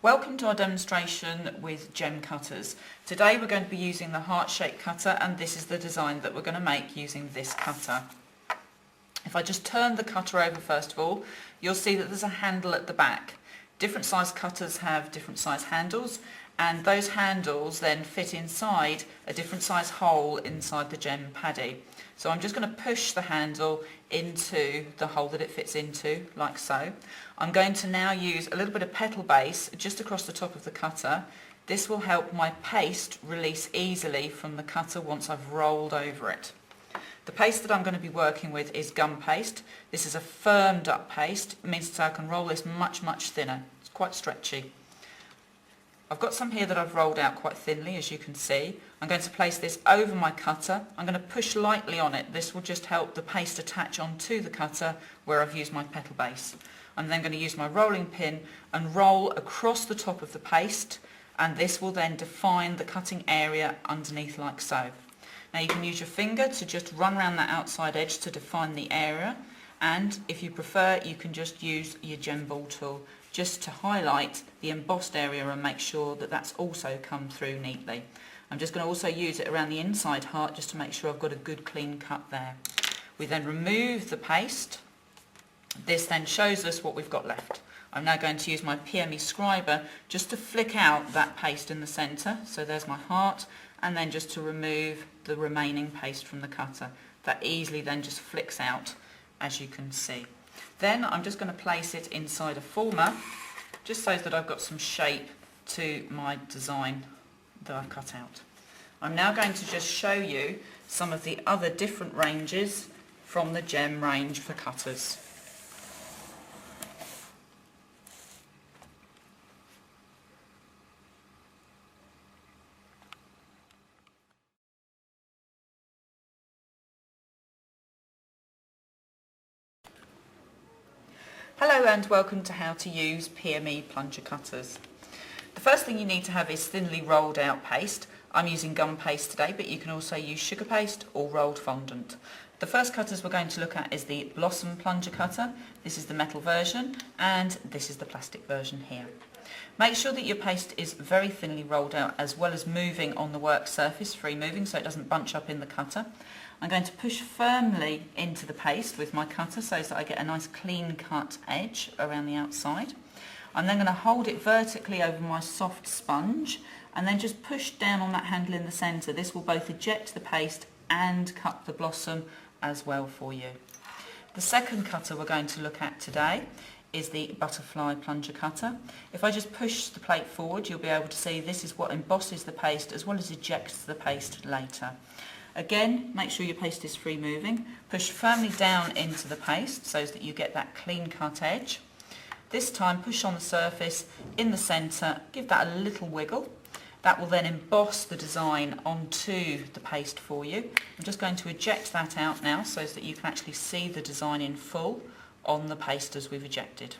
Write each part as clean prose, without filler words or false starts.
Welcome to our demonstration with JEM Cutters. Today we're going to be using the heart-shaped cutter, and this is the design that we're going to make using this cutter. If I just turn the cutter over first of all, you'll see that there's a handle at the back. Different size cutters have different size handles, and those handles then fit inside a different size hole inside the JEM paddy. So I'm just going to push the handle into the hole that it fits into, like so. I'm going to now use a little bit of petal base just across the top of the cutter. This will help my paste release easily from the cutter once I've rolled over it. The paste that I'm going to be working with is gum paste. This is a firmed up paste. It means that I can roll this much thinner. It's quite stretchy. I've got some here that I've rolled out quite thinly, as you can see. I'm going to place this over my cutter. I'm going to push lightly on it. This will just help the paste attach onto the cutter where I've used my petal base. I'm then going to use my rolling pin and roll across the top of the paste, and this will then define the cutting area underneath like so. Now you can use your finger to just run around that outside edge to define the area, and if you prefer you can just use your JEM ball tool just to highlight the embossed area and make sure that that's also come through neatly. I'm just going to also use it around the inside heart just to make sure I've got a good clean cut there. We then remove the paste. This then shows us what we've got left. I'm now going to use my PME scriber just to flick out that paste in the centre. So there's my heart, and then just to remove the remaining paste from the cutter. That easily then just flicks out, as you can see. Then I'm just going to place it inside a former, just so that I've got some shape to my design that I've cut out. I'm now going to just show you some of the other different ranges from the JEM range for cutters. Hello and welcome to how to use PME plunger cutters. The first thing you need to have is thinly rolled out paste. I'm using gum paste today, but you can also use sugar paste or rolled fondant. The first cutters we're going to look at is the Blossom plunger cutter. This is the metal version and this is the plastic version here. Make sure that your paste is very thinly rolled out as well as moving on the work surface, free moving, so it doesn't bunch up in the cutter. I'm going to push firmly into the paste with my cutter so that I get a nice clean cut edge around the outside. I'm then going to hold it vertically over my soft sponge and then just push down on that handle in the centre. This will both eject the paste and cut the blossom as well for you. The second cutter we're going to look at today is the butterfly plunger cutter. If I just push the plate forward, you'll be able to see this is what embosses the paste as well as ejects the paste later. Again, make sure your paste is free moving. Push firmly down into the paste so that you get that clean cut edge. This time push on the surface in the centre, give that a little wiggle. That will then emboss the design onto the paste for you. I'm just going to eject that out now so that you can actually see the design in full on the paste as we've ejected.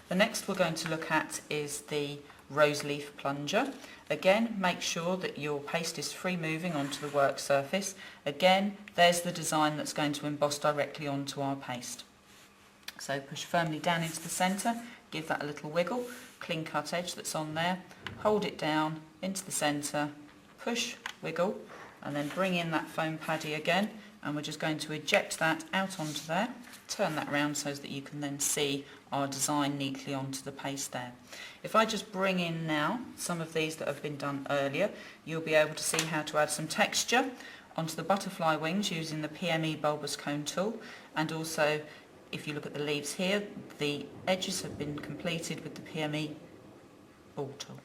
The next we're going to look at is the rose leaf plunger. Again, make sure that your paste is free moving onto the work surface. Again, there's the design that's going to emboss directly onto our paste. So push firmly down into the centre, give that a little wiggle, clean cut edge that's on there, hold it down into the centre, push, wiggle, and then bring in that foam paddy again, and we're just going to eject that out onto there, turn that round so that you can then see our design neatly onto the paste there. If I just bring in now some of these that have been done earlier, you'll be able to see how to add some texture onto the butterfly wings using the PME bulbous cone tool, and also if you look at the leaves here, the edges have been completed with the PME ball tool.